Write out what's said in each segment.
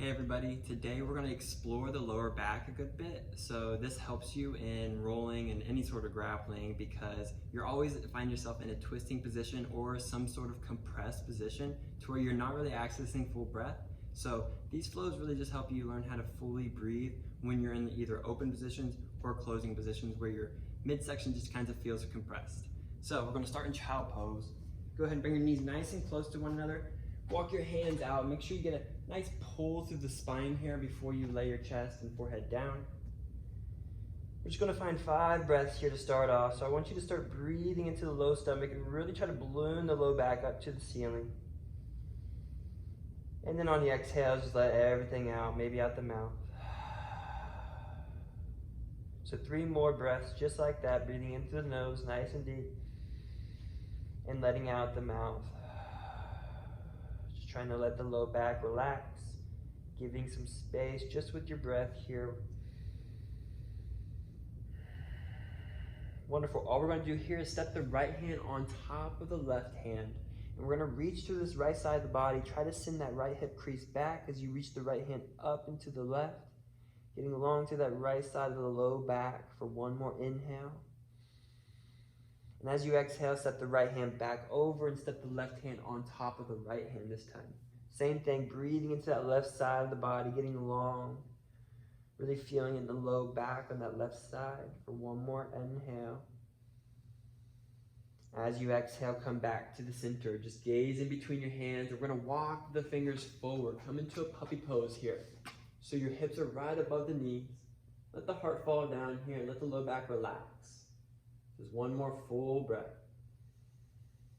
Hey everybody, today we're going to explore the lower back a good bit. So this helps you in rolling and any sort of grappling because you're always find yourself in a twisting position or some sort of compressed position to where you're not really accessing full breath. So these flows really just help you learn how to fully breathe when you're in either open positions or closing positions where your midsection just kind of feels compressed. So we're going to start in child pose. Go ahead and bring your knees nice and close to one another. Walk your hands out. Make sure you get a nice pull through the spine here before you lay your chest and forehead down. We're just going to find 5 breaths here to start off. So I want you to start breathing into the low stomach and really try to balloon the low back up to the ceiling. And then on the exhale, just let everything out, maybe out the mouth. So 3 more breaths just like that, breathing into the nose nice and deep and letting out the mouth. Trying to let the low back relax, giving some space just with your breath here. Wonderful. All we're going to do here is step the right hand on top of the left hand. And we're going to reach to this right side of the body. Try to send that right hip crease back as you reach the right hand up into the left. Getting along to that right side of the low back for 1 more inhale. And as you exhale, step the right hand back over and step the left hand on top of the right hand this time. Same thing, breathing into that left side of the body, getting long. Really feeling in the low back on that left side for 1 more inhale. As you exhale, come back to the center. Just gaze in between your hands. We're going to walk the fingers forward. Come into a puppy pose here. So your hips are right above the knees. Let the heart fall down here. Let the low back relax. Just 1 more full breath.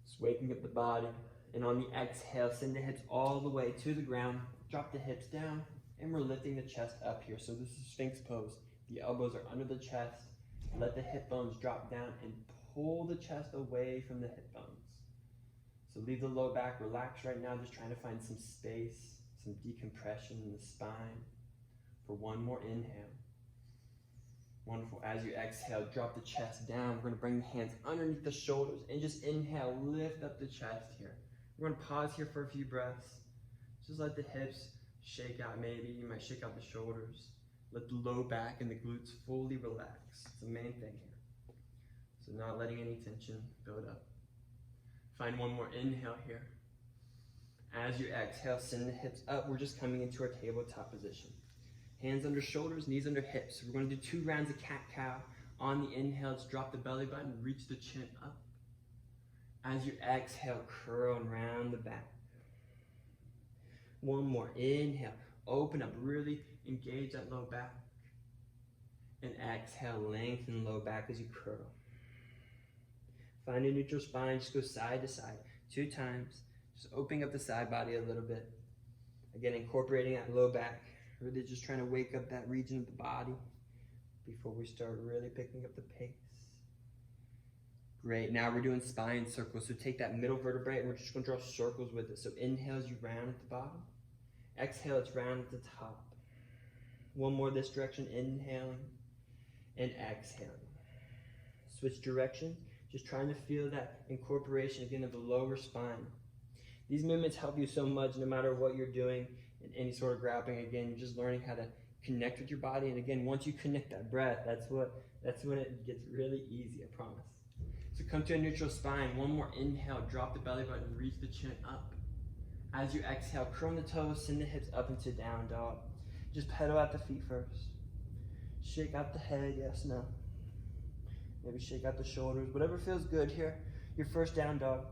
Just waking up the body. And on the exhale, send the hips all the way to the ground. Drop the hips down. And we're lifting the chest up here. So this is Sphinx pose. The elbows are under the chest. Let the hip bones drop down and pull the chest away from the hip bones. So leave the low back relaxed right now. Just trying to find some space, some decompression in the spine. For 1 more inhale. Wonderful. As you exhale, drop the chest down. We're going to bring the hands underneath the shoulders and just inhale, lift up the chest here. We're going to pause here for a few breaths. Just let the hips shake out maybe. You might shake out the shoulders. Let the low back and the glutes fully relax. It's the main thing here. So not letting any tension build up. Find 1 more inhale here. As you exhale, send the hips up. We're just coming into our tabletop position. Hands under shoulders, knees under hips. We're going to do 2 rounds of cat-cow. On the inhale, just drop the belly button, reach the chin up. As you exhale, curl and round the back. 1 more, inhale, open up, really engage that low back. And exhale, lengthen low back as you curl. Find a neutral spine, just go side to side, 2 times. Just opening up the side body a little bit. Again, incorporating that low back. Really just trying to wake up that region of the body before we start really picking up the pace. Great, now we're doing spine circles. So take that middle vertebrae and we're just going to draw circles with it. So inhale as you round at the bottom. Exhale, it's round at the top. 1 more this direction, inhaling and exhaling. Switch direction, just trying to feel that incorporation again of the lower spine. These movements help you so much no matter what you're doing in any sort of grappling. Again, you're just learning how to connect with your body. And again, once you connect that breath, that's when it gets really easy, I promise. So come to a neutral spine. 1 more inhale, drop the belly button, reach the chin up. As you exhale, curl the toes, send the hips up into down dog. Just pedal out the feet first. Shake out the head, yes, no. Maybe shake out the shoulders, whatever feels good here. Your first down dog.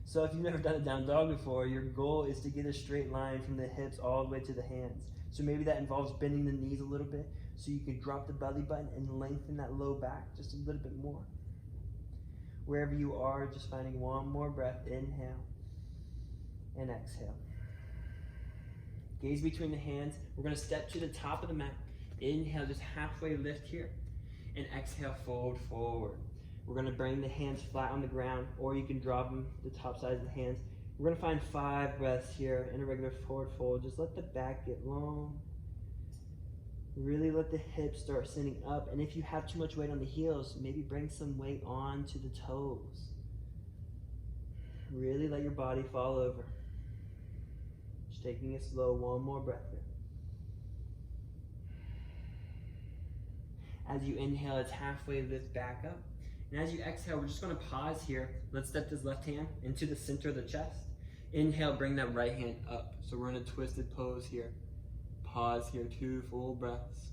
So if you've never done a down dog before, your goal is to get a straight line from the hips all the way to the hands. So maybe that involves bending the knees a little bit so you can drop the belly button and lengthen that low back just a little bit more. Wherever you are, just finding 1 more breath. Inhale and exhale. Gaze between the hands. We're going to step to the top of the mat. Inhale, just halfway lift here. And exhale, fold forward. We're going to bring the hands flat on the ground, or you can drop them the top sides of the hands. We're going to find 5 breaths here in a regular forward fold. Just let the back get long. Really let the hips start sending up. And if you have too much weight on the heels, maybe bring some weight onto the toes. Really let your body fall over. Just taking it slow. 1 more breath here. As you inhale, it's halfway lift back up. And as you exhale, we're just gonna pause here. Let's step this left hand into the center of the chest. Inhale, bring that right hand up. So we're in a twisted pose here. Pause here, 2 full breaths.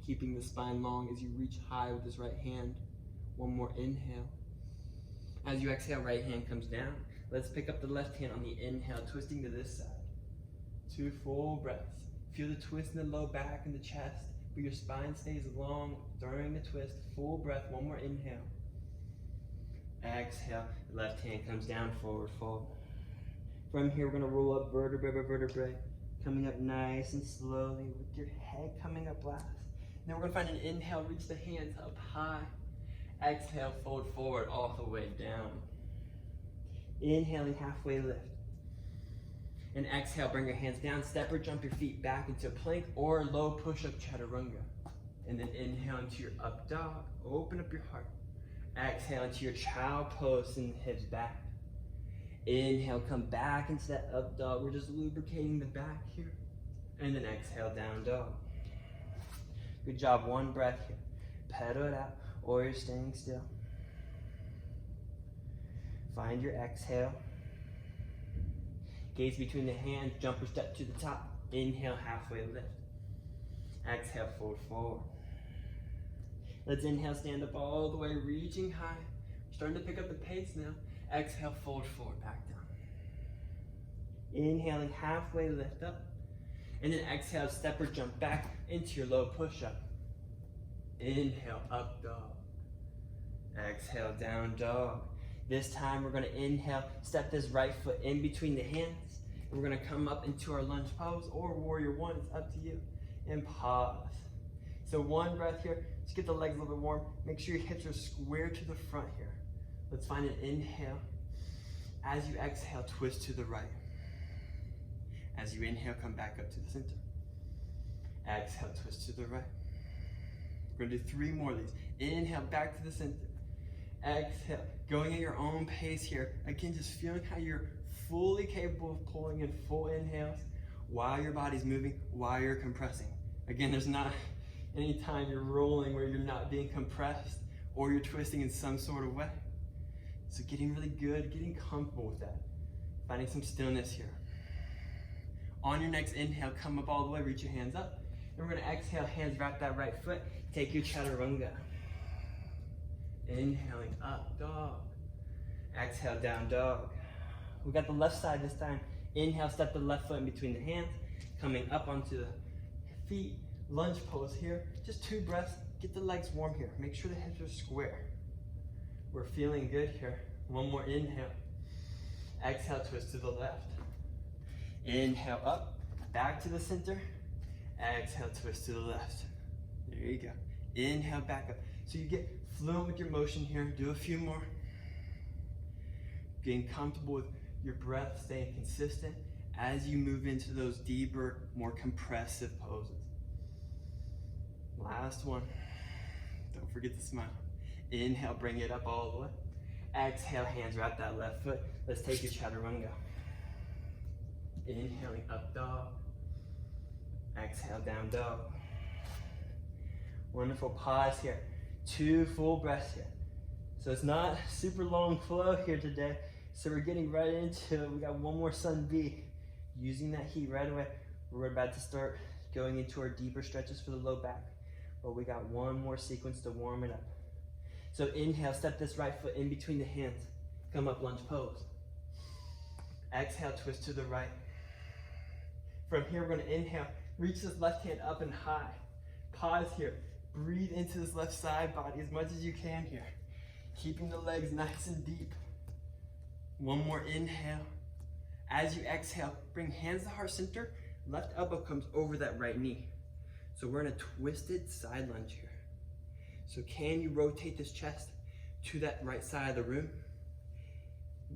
Keeping the spine long as you reach high with this right hand. 1 more inhale. As you exhale, right hand comes down. Let's pick up the left hand on the inhale, twisting to this side. 2 full breaths. Feel the twist in the low back and the chest, but your spine stays long during the twist. Full breath, 1 more inhale. Exhale, left hand comes down, forward fold. From here, we're gonna roll up vertebrae by vertebrae, coming up nice and slowly with your head coming up last. Then we're gonna find an inhale, reach the hands up high. Exhale, fold forward all the way down. Inhaling, halfway lift. And exhale, bring your hands down, step or jump your feet back into plank or low push-up chaturanga. And then inhale into your up dog, open up your heart. Exhale into your child pose, and hips back. Inhale, come back into that up dog. We're just lubricating the back here. And then exhale, down dog. Good job, 1 breath here. Pedal it out, or you're staying still. Find your exhale. Gaze between the hands, jumper step to the top. Inhale, halfway lift. Exhale, fold forward. Let's inhale, stand up all the way, reaching high. Starting to pick up the pace now. Exhale, fold forward, back down. Inhaling, halfway lift up. And then exhale, step or jump back into your low push-up. Inhale, up dog. Exhale, down dog. This time we're gonna inhale, step this right foot in between the hands. And we're gonna come up into our lunge pose or warrior 1, it's up to you. And pause. So 1 breath here, just get the legs a little bit warm. Make sure your hips are square to the front here. Let's find an inhale. As you exhale, twist to the right. As you inhale, come back up to the center. Exhale, twist to the right. We're gonna do 3 more of these. Inhale, back to the center. Exhale, going at your own pace here. Again, just feeling how you're fully capable of pulling in full inhales while your body's moving, while you're compressing. Again, there's not any time you're rolling where you're not being compressed or you're twisting in some sort of way. So getting really good, getting comfortable with that. Finding some stillness here. On your next inhale, come up all the way, reach your hands up. And we're gonna exhale, hands wrap that right foot. Take your chaturanga. Inhaling, up dog. Exhale, down dog. We got the left side this time. Inhale, step the left foot in between the hands. Coming up onto the feet. Lunge pose here. Just 2 breaths. Get the legs warm here. Make sure the hips are square. We're feeling good here. 1 more inhale. Exhale, twist to the left. Inhale up, back to the center. Exhale, twist to the left. There you go. Inhale, back up. So you get fluent with your motion here. Do a few more. Getting comfortable with your breath, staying consistent as you move into those deeper, more compressive poses. Last one. Don't forget to smile. Inhale, bring it up all the way. Exhale, hands wrap that left foot. Let's take your chaturanga. Inhaling, up dog. Exhale, down dog. Wonderful, pause here. 2 full breaths here. So it's not super long flow here today. So we're getting right into it. We got 1 more sun B. Using that heat right away. We're about to start going into our deeper stretches for the low back. But we got 1 more sequence to warm it up. So inhale, step this right foot in between the hands. Come up, lunge pose. Exhale, twist to the right. From here, we're gonna inhale, reach this left hand up and high. Pause here, breathe into this left side body as much as you can here. Keeping the legs nice and deep. 1 more inhale. As you exhale, bring hands to heart center, left elbow comes over that right knee. So we're in a twisted side lunge here. So can you rotate this chest to that right side of the room?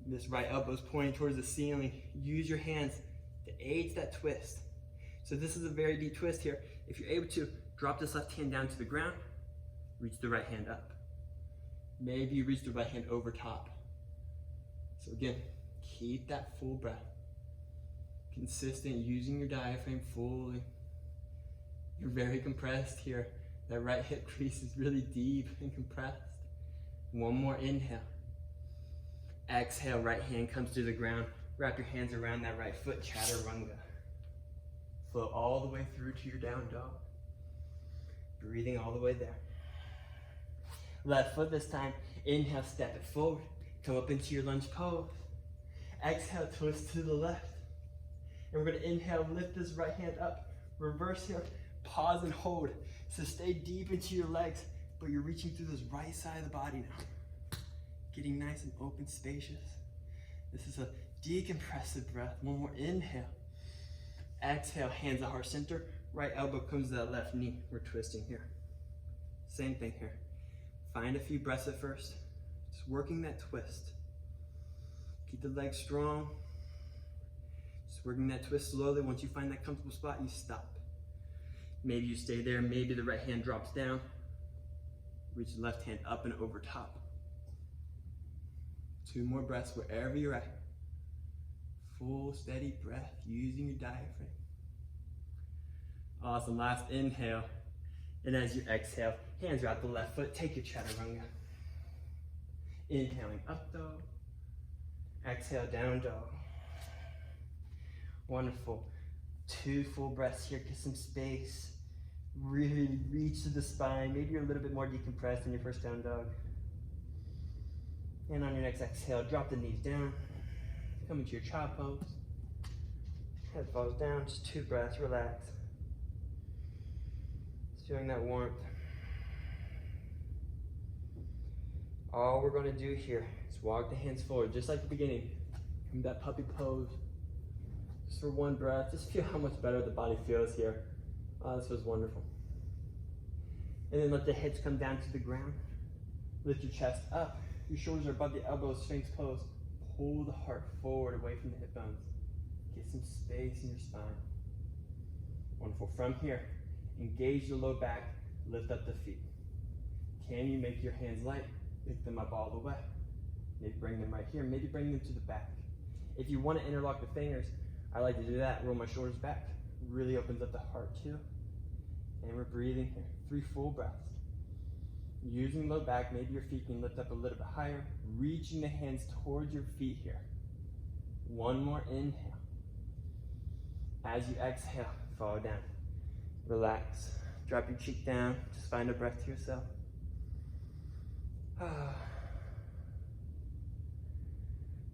This right elbow is pointing towards the ceiling. Use your hands to aid that twist. So this is a very deep twist here. If you're able to, drop this left hand down to the ground, reach the right hand up. Maybe you reach the right hand over top. So again, keep that full breath. Consistent, using your diaphragm fully. You're very compressed here. That right hip crease is really deep and compressed. One more inhale. Exhale, right hand comes to the ground. Wrap your hands around that right foot, chaturanga. Flow all the way through to your down dog. Breathing all the way there. Left foot this time. Inhale, step it forward. Come up into your lunge pose. Exhale, twist to the left. And we're gonna inhale, lift this right hand up. Reverse here, pause and hold. So stay deep into your legs, but you're reaching through this right side of the body now. Getting nice and open, spacious. This is a decompressive breath. One more inhale. Exhale, hands at heart center. Right elbow comes to that left knee. We're twisting here. Same thing here. Find a few breaths at first. Just working that twist. Keep the legs strong. Just working that twist slowly. Once you find that comfortable spot, you stop. Maybe you stay there. Maybe the right hand drops down. Reach the left hand up and over top. 2 more breaths wherever you're at. Full, steady breath using your diaphragm. Awesome. Last inhale. And as you exhale, hands are out the left foot. Take your chaturanga. Inhaling up dog. Exhale, down dog. Wonderful. 2 full breaths here. Get some space. Really reach to the spine. Maybe you're a little bit more decompressed in your first down dog. And on your next exhale, drop the knees down. Come into your child pose. Head falls down. Just 2 breaths. Relax. Just feeling that warmth. All we're going to do here is walk the hands forward, just like the beginning. Come to that puppy pose. Just for 1 breath. Just feel how much better the body feels here. Oh, this was wonderful. And then let the hips come down to the ground. Lift your chest up. Your shoulders are above the elbows, sphinx pose. Pull the heart forward away from the hip bones. Get some space in your spine. Wonderful. From here, engage the low back, lift up the feet. Can you make your hands light? Pick them up all the way. Maybe bring them right here, maybe bring them to the back. If you want to interlock the fingers, I like to do that. Roll my shoulders back. Really opens up the heart too. And we're breathing here. 3 full breaths. Using low back, maybe your feet can lift up a little bit higher. Reaching the hands towards your feet here. 1 more inhale. As you exhale, fall down. Relax. Drop your cheek down. Just find a breath to yourself.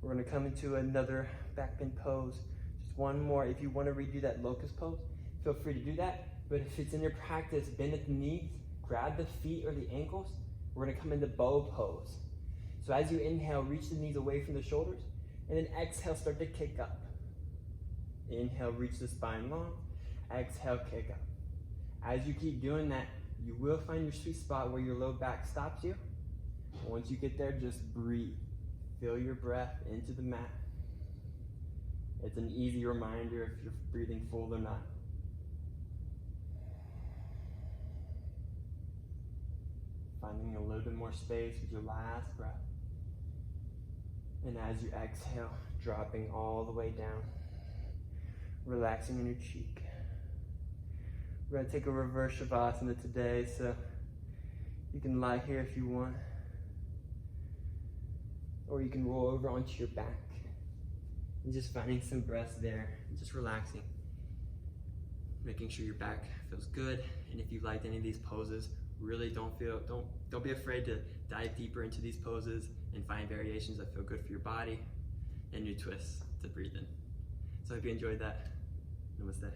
We're going to come into another back bend pose. Just 1 more. If you want to redo that locust pose, feel free to do that. But if it's in your practice, bend at the knees, grab the feet or the ankles. We're going to come into bow pose. So as you inhale, reach the knees away from the shoulders. And then exhale, start to kick up. Inhale, reach the spine long. Exhale, kick up. As you keep doing that, you will find your sweet spot where your low back stops you. Once you get there, just breathe. Feel your breath into the mat. It's an easy reminder if you're breathing full or not. Finding a little bit more space with your last breath. And as you exhale, dropping all the way down. Relaxing in your cheek. We're going to take a reverse shavasana today, so you can lie here if you want. Or you can roll over onto your back. And just finding some breaths there. And just relaxing. Making sure your back feels good. And if you liked any of these poses, really don't be afraid to dive deeper into these poses and find variations that feel good for your body and new twists to breathe in. So I hope you enjoyed that. Namaste.